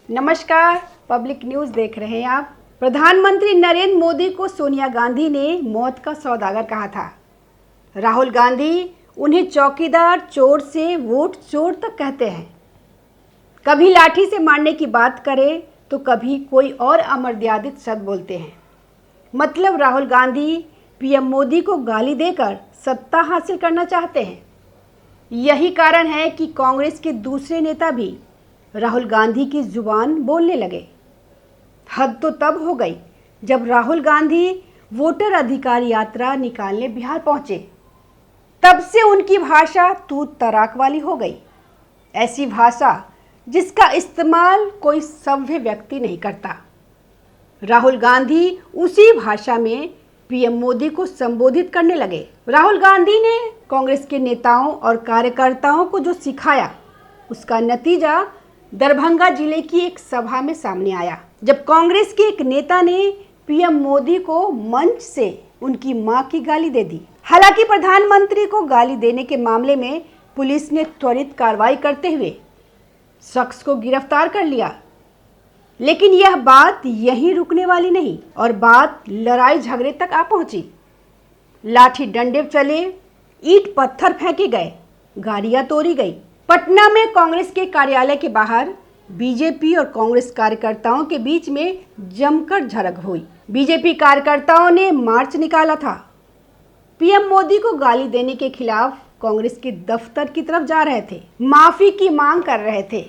नमस्कार, public news देख रहे हैं आप। प्रधानमंत्री नरेंद्र मोदी को सोनिया गांधी ने मौत का सौदागर कहा था। राहुल गांधी उन्हें चौकीदार चोर से वोट चोर तक कहते हैं। कभी लाठी से मारने की बात करें तो कभी कोई और अमर्यादित शब्द बोलते हैं। मतलब राहुल गांधी पीएम मोदी को गाली देकर सत्ता हासिल करना चाहते हैं। यही कारण है कि कांग्रेस के दूसरे नेता भी राहुल गांधी की जुबान बोलने लगे। हद तो तब हो गई जब राहुल गांधी वोटर अधिकार यात्रा निकालने बिहार पहुंचे। तब से उनकी भाषा तूत तराक वाली हो गई। ऐसी भाषा जिसका इस्तेमाल कोई सभ्य व्यक्ति नहीं करता। राहुल गांधी उसी भाषा में पीएम मोदी को संबोधित करने लगे। राहुल गांधी ने कांग्रेस के नेताओं और कार्यकर्ताओं को जो सिखाया उसका नतीजा दरभंगा जिले की एक सभा में सामने आया, जब कांग्रेस के एक नेता ने पीएम मोदी को मंच से उनकी मां की गाली दे दी। हालांकि प्रधानमंत्री को गाली देने के मामले में पुलिस ने त्वरित कार्रवाई करते हुए शख्स को गिरफ्तार कर लिया। लेकिन यह बात यहीं रुकने वाली नहीं और बात लड़ाई झगड़े तक आ पहुंची। लाठी डंडे चले, ईंट पत्थर फेंके गए, गाड़ियां तोड़ी गई। पटना में कांग्रेस के कार्यालय के बाहर बीजेपी और कांग्रेस कार्यकर्ताओं के बीच में जमकर झड़प हुई। बीजेपी कार्यकर्ताओं ने मार्च निकाला था। पीएम मोदी को गाली देने के खिलाफ कांग्रेस के दफ्तर की तरफ जा रहे थे, माफी की मांग कर रहे थे।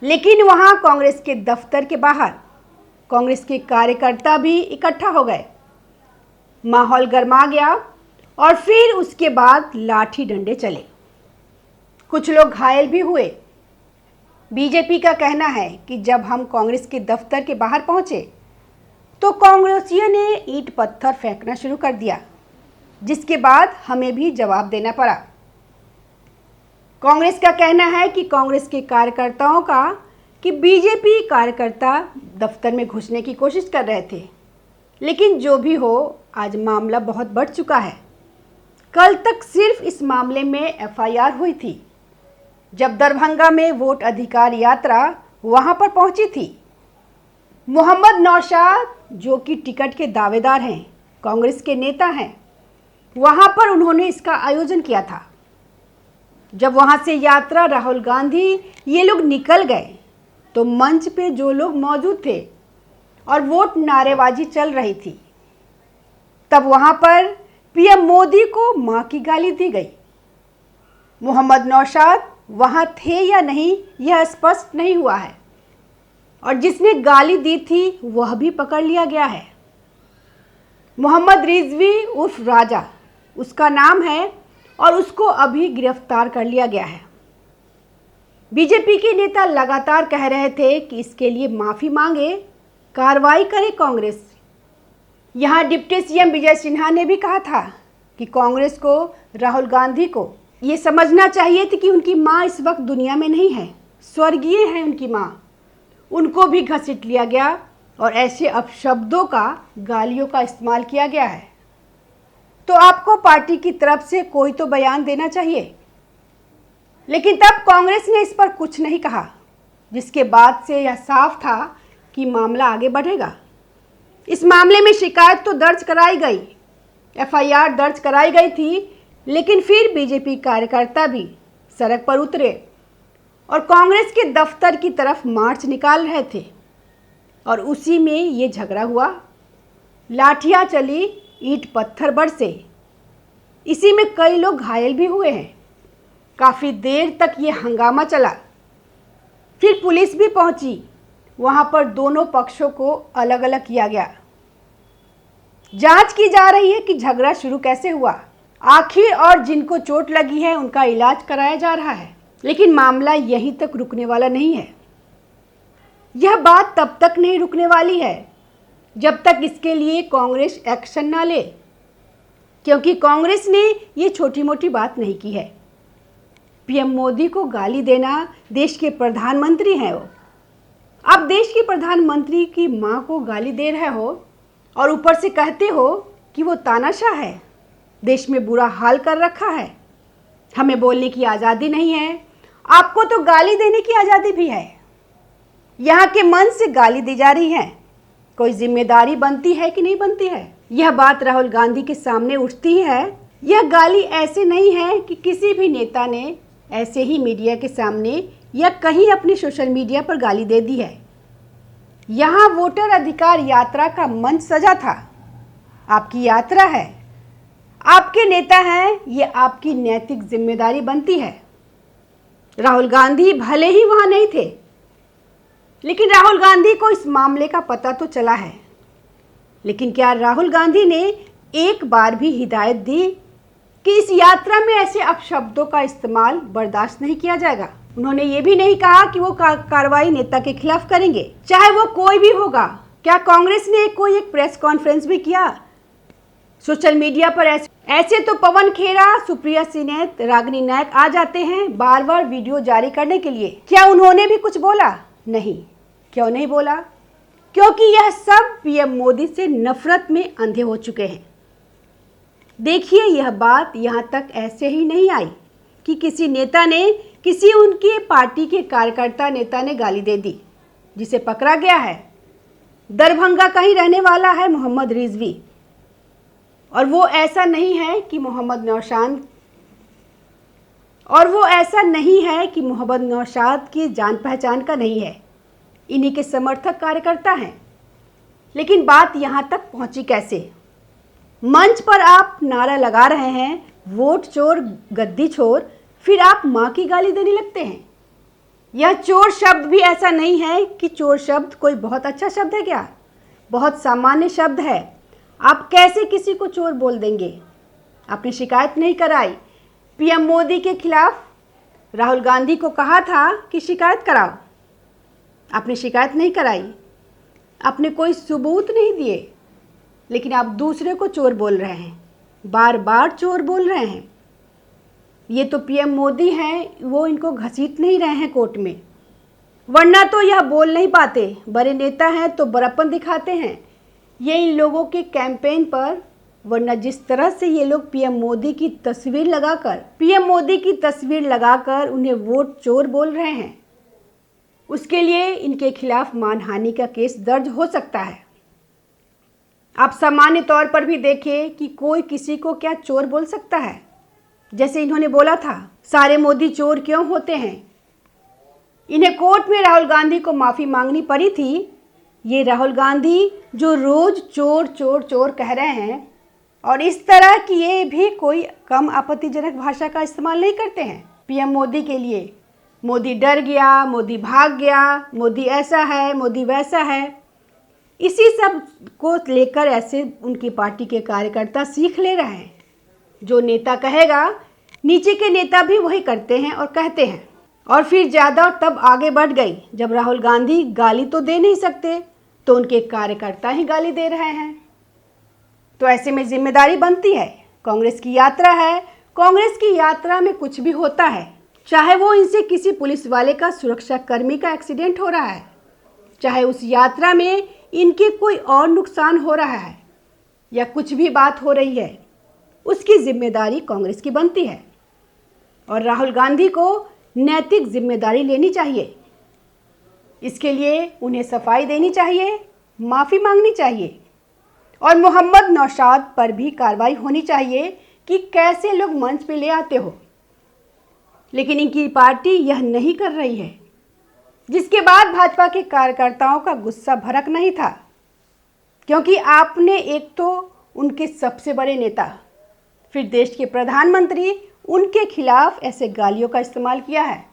लेकिन वहां कांग्रेस के दफ्तर के बाहर कांग्रेस के कार्यकर्ता भी इकट्ठा हो गए। माहौल गर्मा गया और फिर उसके बाद लाठी डंडे चले। कुछ लोग घायल भी हुए। बीजेपी का कहना है कि जब हम कांग्रेस के दफ्तर के बाहर पहुंचे तो कांग्रेसियों ने ईंट पत्थर फेंकना शुरू कर दिया, जिसके बाद हमें भी जवाब देना पड़ा। कांग्रेस का कहना है कि कांग्रेस के कार्यकर्ताओं का कि बीजेपी कार्यकर्ता दफ्तर में घुसने की कोशिश कर रहे थे। लेकिन जो भी हो, आज मामला बहुत बढ़ चुका है। कल तक सिर्फ इस मामले में एफआईआर हुई थी, जब दरभंगा में वोट अधिकार यात्रा वहां पर पहुंची थी। मोहम्मद नौशाद, जो कि टिकट के दावेदार हैं, कांग्रेस के नेता हैं, वहां पर उन्होंने इसका आयोजन किया था। जब वहां से यात्रा राहुल गांधी ये लोग निकल गए तो मंच पे जो लोग मौजूद थे और वोट नारेबाजी चल रही थी, तब वहां पर पीएम मोदी को मां की गाली दी गई। मोहम्मद नौशाद वहां थे या नहीं यह स्पष्ट नहीं हुआ है और जिसने गाली दी थी वह भी पकड़ लिया गया है। मोहम्मद रिजवी उर्फ राजा उसका नाम है और उसको अभी गिरफ्तार कर लिया गया है। बीजेपी के नेता लगातार कह रहे थे कि इसके लिए माफ़ी मांगे, कार्रवाई करे कांग्रेस। यहाँ डिप्टी सीएम विजय सिन्हा ने भी कहा था कि कांग्रेस को राहुल गांधी को ये समझना चाहिए थी कि उनकी माँ इस वक्त दुनिया में नहीं है, स्वर्गीय है उनकी माँ। उनको भी घसीट लिया गया और ऐसे अपशब्दों का, गालियों का इस्तेमाल किया गया है। तो आपको पार्टी की तरफ से कोई तो बयान देना चाहिए। लेकिन तब कांग्रेस ने इस पर कुछ नहीं कहा, जिसके बाद से यह साफ था कि मामला आगे बढ़ेगा। इस मामले में शिकायत तो दर्ज कराई गई, एफआईआर दर्ज कराई गई थी, लेकिन फिर बीजेपी कार्यकर्ता भी सड़क पर उतरे और कांग्रेस के दफ्तर की तरफ मार्च निकाल रहे थे और उसी में ये झगड़ा हुआ। लाठियां चली, ईंट पत्थर बरसे। इसी में कई लोग घायल भी हुए हैं। काफ़ी देर तक ये हंगामा चला। फिर पुलिस भी पहुंची। वहां पर दोनों पक्षों को अलग अलग किया गया। जांच की जा रही है कि झगड़ा शुरू कैसे हुआ आखिर, और जिनको चोट लगी है उनका इलाज कराया जा रहा है। लेकिन मामला यहीं तक रुकने वाला नहीं है। यह बात तब तक नहीं रुकने वाली है जब तक इसके लिए कांग्रेस एक्शन ना ले, क्योंकि कांग्रेस ने ये छोटी मोटी बात नहीं की है। पीएम मोदी को गाली देना, देश के प्रधानमंत्री हैं वो। आप देश के प्रधानमंत्री की मां को गाली दे रहे हो और ऊपर से कहते हो कि वो तानाशाह है, देश में बुरा हाल कर रखा है, हमें बोलने की आज़ादी नहीं है। आपको तो गाली देने की आज़ादी भी है। यहाँ के मंच से गाली दी जा रही है। कोई जिम्मेदारी बनती है कि नहीं बनती है? यह बात राहुल गांधी के सामने उठती है। यह गाली ऐसे नहीं है कि किसी भी नेता ने ऐसे ही मीडिया के सामने या कहीं अपने सोशल मीडिया पर गाली दे दी है। यहाँ वोटर अधिकार यात्रा का मंच सजा था। आपकी यात्रा है, आपके नेता हैं, ये आपकी नैतिक जिम्मेदारी बनती है। राहुल गांधी भले ही वहाँ नहीं थे, लेकिन राहुल गांधी को इस मामले का पता तो चला है। लेकिन क्या राहुल गांधी ने एक बार भी हिदायत दी कि इस यात्रा में ऐसे अपशब्दों का इस्तेमाल बर्दाश्त नहीं किया जाएगा? उन्होंने ये भी नहीं कहा कि वो कार्रवाई नेता के खिलाफ करेंगे, चाहे वो कोई भी होगा। क्या कांग्रेस ने कोई एक प्रेस कॉन्फ्रेंस भी किया? सोशल मीडिया पर ऐसे तो पवन खेरा, सुप्रिया सिन्हा, रागिनी नायक आ जाते हैं बार बार वीडियो जारी करने के लिए। क्या उन्होंने भी कुछ बोला? नहीं। क्यों नहीं बोला? क्योंकि यह सब पीएम मोदी से नफरत में अंधे हो चुके हैं। देखिए, यह बात यहाँ तक ऐसे ही नहीं आई कि किसी नेता ने, किसी उनके पार्टी के कार्यकर्ता नेता ने गाली दे दी, जिसे पकड़ा गया है। दरभंगा का ही रहने वाला है मोहम्मद रिजवी, और वो ऐसा नहीं है कि मोहम्मद नौशाद की जान पहचान का नहीं है, इन्हीं के समर्थक कार्यकर्ता हैं। लेकिन बात यहाँ तक पहुँची कैसे? मंच पर आप नारा लगा रहे हैं, वोट चोर गद्दी छोर, फिर आप माँ की गाली देने लगते हैं। यह चोर शब्द भी ऐसा नहीं है कि चोर शब्द कोई बहुत अच्छा शब्द है क्या? बहुत सामान्य शब्द है। आप कैसे किसी को चोर बोल देंगे? आपने शिकायत नहीं कराई। पीएम मोदी के खिलाफ राहुल गांधी को कहा था कि शिकायत कराओ, आपने शिकायत नहीं कराई, आपने कोई सबूत नहीं दिए, लेकिन आप दूसरे को चोर बोल रहे हैं, बार बार चोर बोल रहे हैं। ये तो पीएम मोदी हैं, वो इनको घसीट नहीं रहे हैं कोर्ट में, वरना तो यह बोल नहीं पाते। बड़े नेता हैं तो बड़प्पन दिखाते हैं। ये इन लोगों के कैंपेन पर, वरना जिस तरह से ये लोग पीएम मोदी की तस्वीर लगाकर उन्हें वोट चोर बोल रहे हैं, उसके लिए इनके खिलाफ मानहानि का केस दर्ज हो सकता है। आप सामान्य तौर पर भी देखिए कि कोई किसी को क्या चोर बोल सकता है? जैसे इन्होंने बोला था, सारे मोदी चोर क्यों होते हैं। इन्हें कोर्ट में राहुल गांधी को माफ़ी मांगनी पड़ी थी। ये राहुल गांधी जो रोज़ चोर चोर चोर कह रहे हैं, और इस तरह की ये भी कोई कम आपत्तिजनक भाषा का इस्तेमाल नहीं करते हैं पीएम मोदी के लिए। मोदी डर गया, मोदी भाग गया, मोदी ऐसा है, मोदी वैसा है, इसी सब को लेकर ऐसे उनकी पार्टी के कार्यकर्ता सीख ले रहे हैं। जो नेता कहेगा, नीचे के नेता भी वही करते हैं और कहते हैं। और फिर ज़्यादा तब आगे बढ़ गई, जब राहुल गांधी गाली तो दे नहीं सकते, तो उनके कार्यकर्ता ही गाली दे रहे हैं। तो ऐसे में जिम्मेदारी बनती है। कांग्रेस की यात्रा है, कांग्रेस की यात्रा में कुछ भी होता है, चाहे वो इनसे किसी पुलिस वाले का, सुरक्षा कर्मी का एक्सीडेंट हो रहा है, चाहे उस यात्रा में इनके कोई और नुकसान हो रहा है, या कुछ भी बात हो रही है, उसकी जिम्मेदारी कांग्रेस की बनती है। और राहुल गांधी को नैतिक जिम्मेदारी लेनी चाहिए। इसके लिए उन्हें सफाई देनी चाहिए, माफ़ी मांगनी चाहिए, और मोहम्मद नौशाद पर भी कार्रवाई होनी चाहिए कि कैसे लोग मंच पे ले आते हो। लेकिन इनकी पार्टी यह नहीं कर रही है, जिसके बाद भाजपा के कार्यकर्ताओं का गुस्सा भड़क नहीं था, क्योंकि आपने एक तो उनके सबसे बड़े नेता, फिर देश के प्रधानमंत्री, उनके खिलाफ ऐसे गालियों का इस्तेमाल किया है।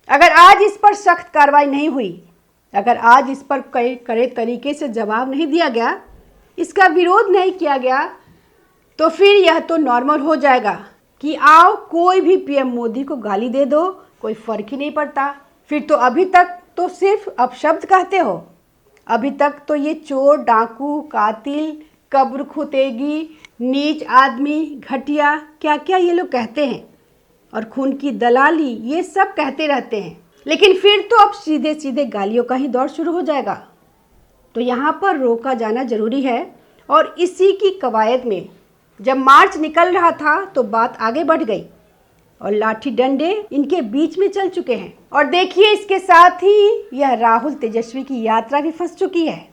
अगर आज इस पर सख्त कार्रवाई नहीं हुई, अगर आज इस पर कड़े तरीके से जवाब नहीं दिया गया, इसका विरोध नहीं किया गया, तो फिर यह तो नॉर्मल हो जाएगा कि आओ कोई भी पीएम मोदी को गाली दे दो, कोई फ़र्क ही नहीं पड़ता। फिर तो अभी तक तो सिर्फ अपशब्द कहते हो, अभी तक तो ये चोर, डाकू, कातिल, कब्र खुतेगी, नीच आदमी, घटिया, क्या क्या ये लोग कहते हैं, और खून की दलाली, ये सब कहते रहते हैं। लेकिन फिर तो अब सीधे सीधे गालियों का ही दौर शुरू हो जाएगा। तो यहाँ पर रोका जाना जरूरी है। और इसी की कवायद में जब मार्च निकल रहा था तो बात आगे बढ़ गई। और लाठी डंडे इनके बीच में चल चुके हैं। और देखिए, इसके साथ ही यह राहुल तेजस्वी की यात्रा भी फंस चुकी है,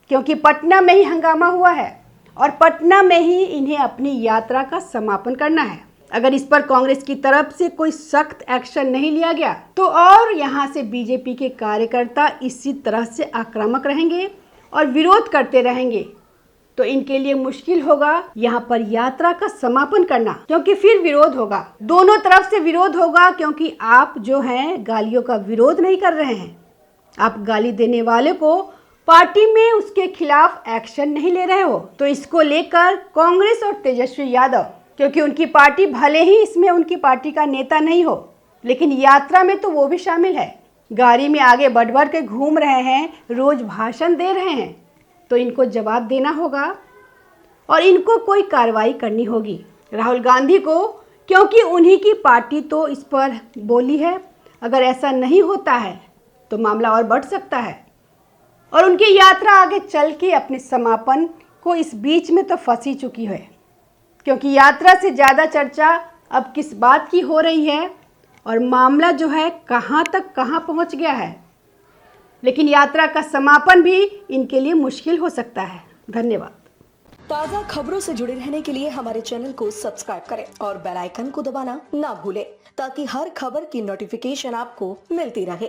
क्योंकि पटना में ही हंगामा हुआ है और पटना में ही इन्हें अपनी यात्रा का समापन करना है। अगर इस पर कांग्रेस की तरफ से कोई सख्त एक्शन नहीं लिया गया तो और यहाँ से बीजेपी के कार्यकर्ता इसी तरह से आक्रामक रहेंगे और विरोध करते रहेंगे, तो इनके लिए मुश्किल होगा यहाँ पर यात्रा का समापन करना, क्योंकि फिर विरोध होगा, दोनों तरफ से विरोध होगा। क्योंकि आप जो हैं गालियों का विरोध नहीं कर रहे हैं, आप गाली देने वाले को पार्टी में उसके खिलाफ एक्शन नहीं ले रहे हो। तो इसको लेकर कांग्रेस और तेजस्वी यादव, क्योंकि उनकी पार्टी भले ही इसमें उनकी पार्टी का नेता नहीं हो, लेकिन यात्रा में तो वो भी शामिल है, गाड़ी में आगे बढ़ बढ़ के घूम रहे हैं, रोज भाषण दे रहे हैं, तो इनको जवाब देना होगा और इनको कोई कार्रवाई करनी होगी राहुल गांधी को, क्योंकि उन्हीं की पार्टी तो इस पर बोली है। अगर ऐसा नहीं होता है तो मामला और बढ़ सकता है और उनकी यात्रा आगे चल के अपने समापन को इस बीच में तो फंसी चुकी है, क्योंकि यात्रा से ज़्यादा चर्चा अब किस बात की हो रही है और मामला जो है कहाँ तक कहाँ पहुँच गया है। लेकिन यात्रा का समापन भी इनके लिए मुश्किल हो सकता है। धन्यवाद। ताज़ा खबरों से जुड़े रहने के लिए हमारे चैनल को सब्सक्राइब करें और बेल आइकन को दबाना ना भूलें, ताकि हर खबर की नोटिफिकेशन आपको मिलती रहे।